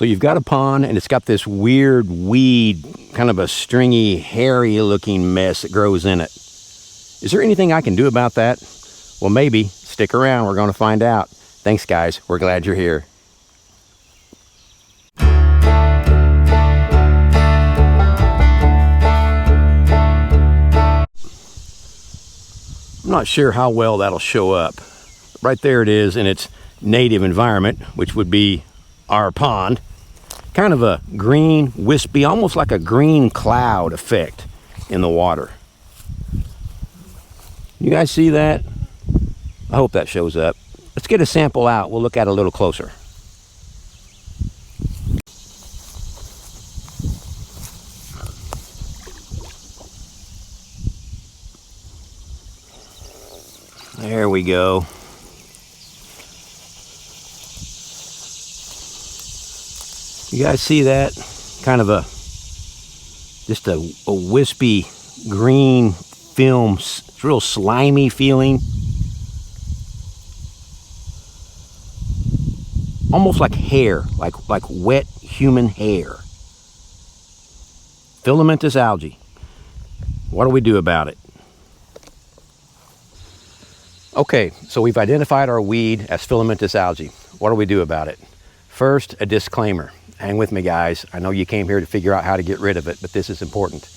So you've got a pond and it's got this weird weed, kind of a stringy, hairy looking mess that grows in it. Is there anything I can do about that? Well, maybe. Stick around, we're going to find out. Thanks guys, we're glad you're here. I'm not sure how well that'll show up. Right there it is in its native environment, which would be our pond. Kind of a green, wispy, almost like a green cloud effect in the water. You guys see that? I hope that shows up. Let's get a sample out. We'll look at it a little closer. There we go. You guys see that? Kind of just a wispy green film. It's real slimy feeling. Almost like hair, like wet human hair. Filamentous algae. What do we do about it? Okay, so we've identified our weed as filamentous algae. What do we do about it? First, a disclaimer. Hang with me, guys. I know you came here to figure out how to get rid of it, but this is important.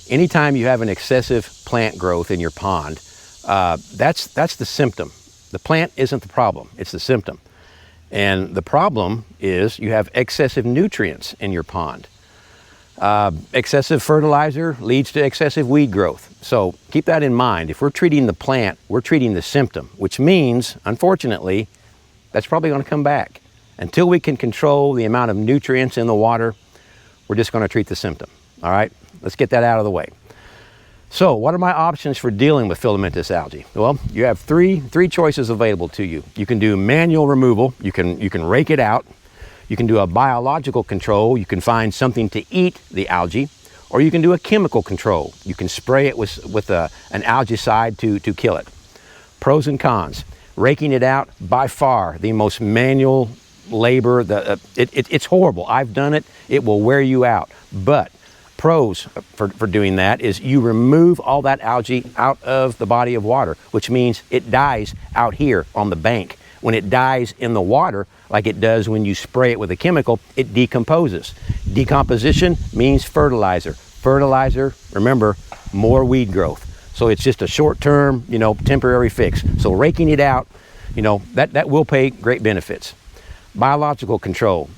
Anytime you have an excessive plant growth in your pond, that's the symptom. The plant isn't the problem, it's the symptom. And the problem is you have excessive nutrients in your pond. Excessive fertilizer leads to excessive weed growth. So keep that in mind. If we're treating the plant, we're treating the symptom, which means, unfortunately, that's probably going to come back. Until we can control the amount of nutrients in the water, we're just going to treat the symptom. All right, let's get that out of the way. So what are my options for dealing with filamentous algae? Well, you have three choices available to you. You can do manual removal. You can rake it out. You can do a biological control. You can find something to eat the algae, or you can do a chemical control. You can spray it with an algicide to kill it. Pros and cons. Raking it out, by far the most manual labor. It's horrible. I've done it. It will wear you out. But pros for doing that is you remove all that algae out of the body of water, which means it dies out here on the bank. When it dies in the water, like it does when you spray it with a chemical, it decomposes. Decomposition means fertilizer. Fertilizer, remember, more weed growth. So it's just a short-term, temporary fix. So raking it out, that will pay great benefits. Biological control.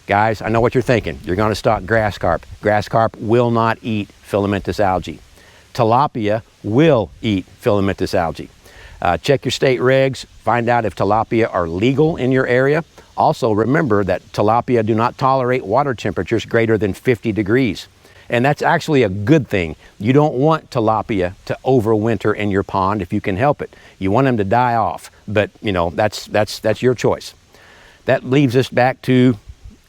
Guys, I know what you're thinking. You're going to stock grass carp. Grass carp will not eat filamentous algae. Tilapia will eat filamentous algae. Check your state regs. Find out if tilapia are legal in your area. Also, remember that tilapia do not tolerate water temperatures greater than 50 degrees. And that's actually a good thing. You don't want tilapia to overwinter in your pond if you can help it. You want them to die off, but that's your choice. That leaves us back to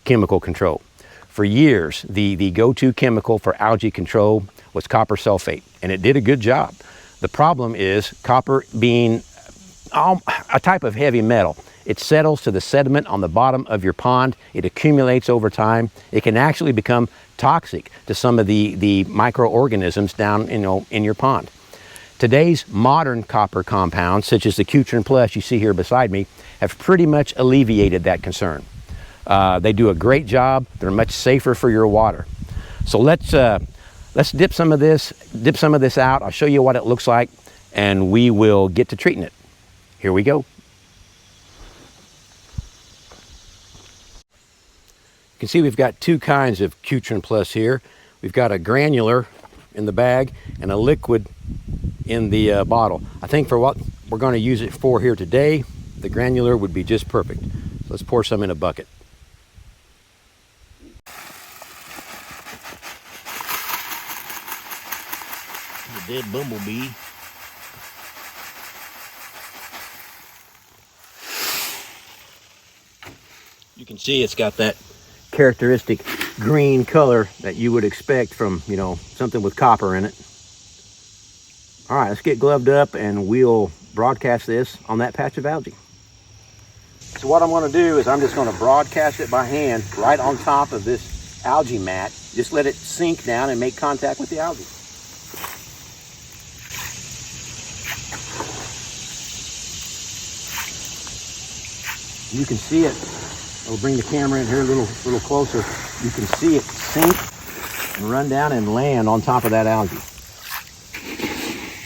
chemical control. For years, the go-to chemical for algae control was copper sulfate, and it did a good job. The problem is copper being a type of heavy metal. It settles to the sediment on the bottom of your pond. It accumulates over time. It can actually become toxic to some of the microorganisms down in your pond. Today's modern copper compounds, such as the Cutrin Plus you see here beside me, have pretty much alleviated that concern. They do a great job. They're much safer for your water. So let's dip some of this out. I'll show you what it looks like, and we will get to treating it. Here we go. You can see we've got two kinds of Cutrin Plus here. We've got a granular in the bag and a liquid in the bottle. I think for what we're going to use it for here today, the granular would be just perfect. So let's pour some in a bucket. The dead bumblebee. You can see it's got that characteristic green color that you would expect from, something with copper in it. All right, let's get gloved up and we'll broadcast this on that patch of algae. So what I'm going to do is I'm just going to broadcast it by hand right on top of this algae mat. Just let it sink down and make contact with the algae. You can see it. I'll bring the camera in here a little closer. You can see it sink and run down and land on top of that algae.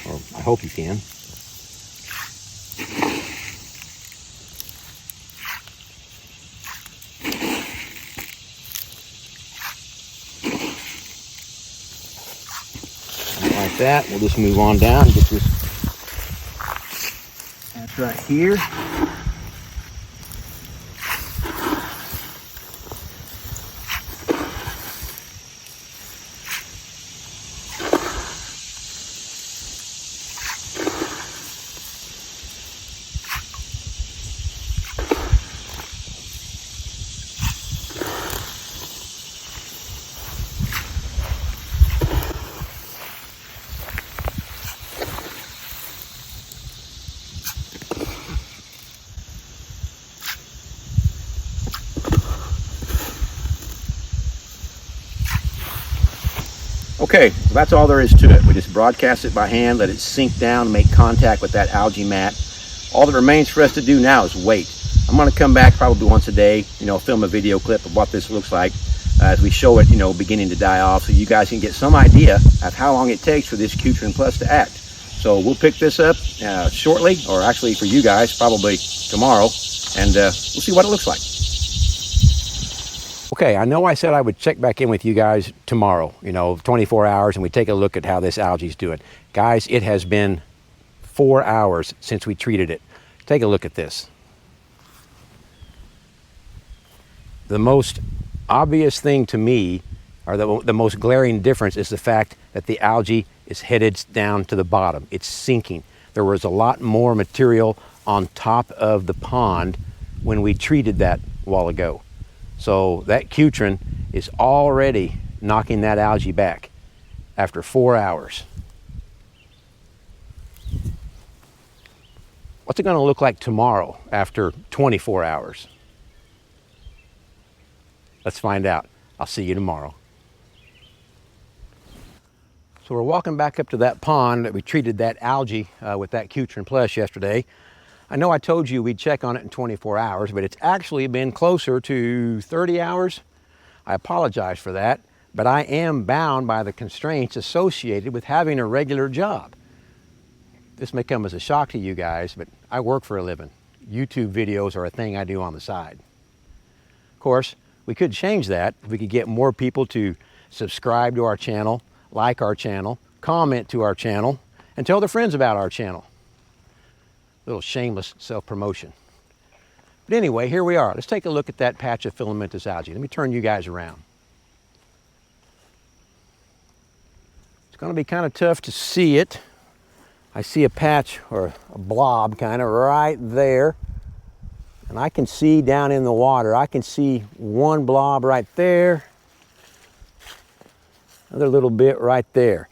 Or I hope you can. Like that, we'll just move on down and get this. That's right here. Okay, so that's all there is to it. We just broadcast it by hand, let it sink down, make contact with that algae mat. All that remains for us to do now is wait. I'm going to come back probably once a day, film a video clip of what this looks like as we show it, beginning to die off, so you guys can get some idea of how long it takes for this Cutrin Plus to act. So we'll pick this up shortly, or actually for you guys, probably tomorrow, and we'll see what it looks like. Okay, I know I said I would check back in with you guys tomorrow, 24 hours, and we take a look at how this algae's doing. Guys, it has been 4 hours since we treated it. Take a look at this. The most obvious thing to me, or the most glaring difference, is the fact that the algae is headed down to the bottom. It's sinking. There was a lot more material on top of the pond when we treated that a while ago. So that Cutrin is already knocking that algae back after 4 hours. What's it going to look like tomorrow after 24 hours? Let's find out. I'll see you tomorrow. So we're walking back up to that pond that we treated that algae with that Cutrin Plus yesterday. I know I told you we'd check on it in 24 hours, but it's actually been closer to 30 hours. I apologize for that, but I am bound by the constraints associated with having a regular job. This may come as a shock to you guys, but I work for a living. YouTube videos are a thing I do on the side. Of course, we could change that if we could get more people to subscribe to our channel, like our channel, comment to our channel, and tell their friends about our channel. Little shameless self-promotion. But anyway, here we are. Let's take a look at that patch of filamentous algae. Let me turn you guys around. It's going to be kind of tough to see it. I see a patch or a blob kind of right there. And I can see down in the water, I can see one blob right there. Another little bit right there.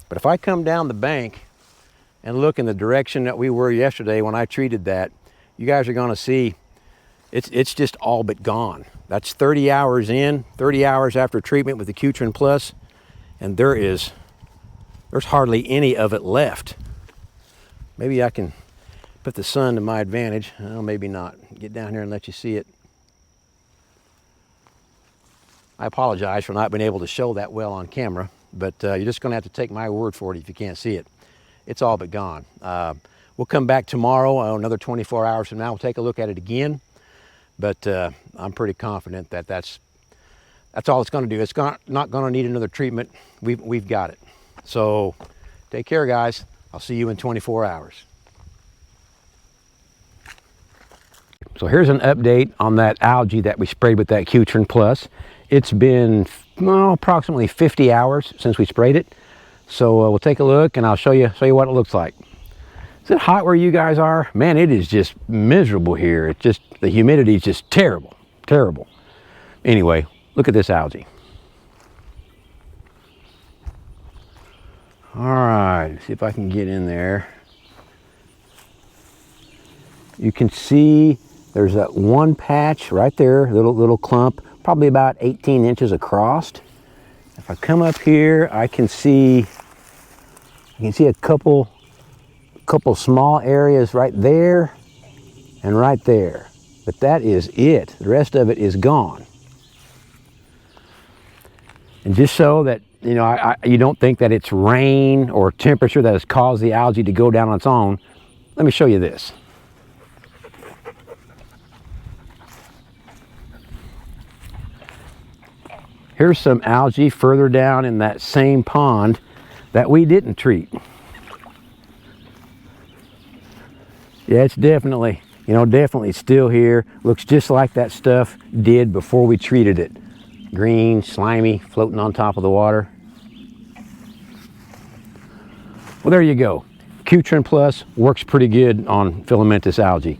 But if I come down the bank and look in the direction that we were yesterday when I treated that, you guys are going to see it's just all but gone. That's 30 hours in, 30 hours after treatment with the Cutrin Plus, and there's hardly any of it left. Maybe I can put the sun to my advantage. Well, maybe not. Get down here and let you see it. I apologize for not being able to show that well on camera, but you're just going to have to take my word for it if you can't see it. It's all but gone. We'll come back tomorrow, another 24 hours from now. We'll take a look at it again. But I'm pretty confident that that's all it's going to do. It's not going to need another treatment. We've got it. So take care, guys. I'll see you in 24 hours. So here's an update on that algae that we sprayed with that Cutrin Plus. It's been approximately 50 hours since we sprayed it. So we'll take a look and I'll show you what it looks like. Is it hot where you guys are? Man, it is just miserable here. It's just, the humidity is just terrible, terrible. Anyway, look at this algae. All right, see if I can get in there. You can see There's that one patch right there, little clump, probably about 18 inches across. If I come up here, I can see a couple small areas right there and right there. But that is it. The rest of it is gone. And just so that you don't think that it's rain or temperature that has caused the algae to go down on its own, let me show you this. Here's some algae further down in that same pond that we didn't treat. Yeah, it's definitely still here. Looks just like that stuff did before we treated it. Green, slimy, floating on top of the water. Well, there you go. Cutrin Plus works pretty good on filamentous algae.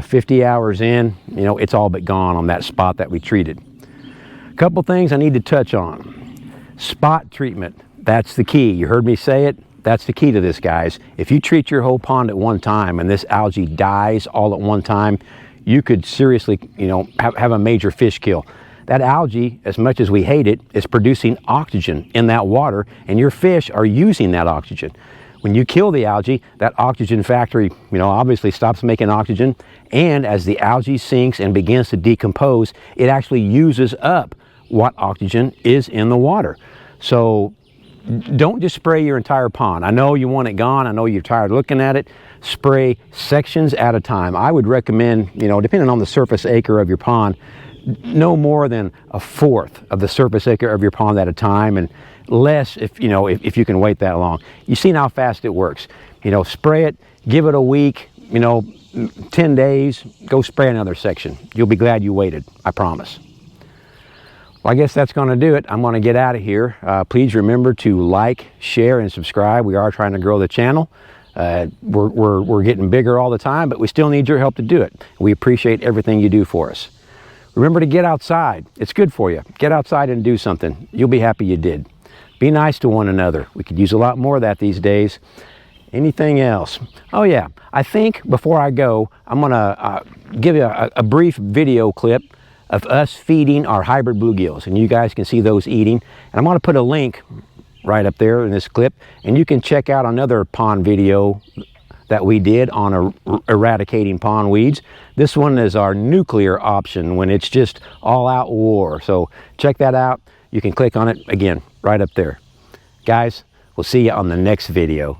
50 hours in, it's all but gone on that spot that we treated. Couple things I need to touch on. Spot treatment, that's the key. You heard me say it, that's the key to this, guys. If you treat your whole pond at one time and this algae dies all at one time, you could seriously, have a major fish kill. That algae, as much as we hate it, is producing oxygen in that water, and your fish are using that oxygen. When you kill the algae, that oxygen factory, obviously stops making oxygen, and as the algae sinks and begins to decompose, it actually uses up what oxygen is in the water. So don't just spray your entire pond. I know you want it gone. I know you're tired of looking at it. Spray sections at a time. I would recommend, depending on the surface acre of your pond, no more than 1/4 of the surface acre of your pond at a time, and less if you can wait that long. You've seen how fast it works. Spray it, give it a week, 10 days, go spray another section. You'll be glad you waited, I promise. Well, I guess that's going to do it. I'm going to get out of here. Please remember to like, share, and subscribe. We are trying to grow the channel. We're getting bigger all the time, but we still need your help to do it. We appreciate everything you do for us. Remember to get outside. It's good for you. Get outside and do something. You'll be happy you did. Be nice to one another. We could use a lot more of that these days. Anything else? Oh yeah, I think before I go, I'm going to give you a brief video clip of us feeding our hybrid bluegills, and you guys can see those eating. And I'm going to put a link right up there in this clip, and you can check out another pond video that we did on eradicating pond weeds. This one is our nuclear option when it's just all out war. So check that out. You can click on it again right up there. Guys, we'll see you on the next video.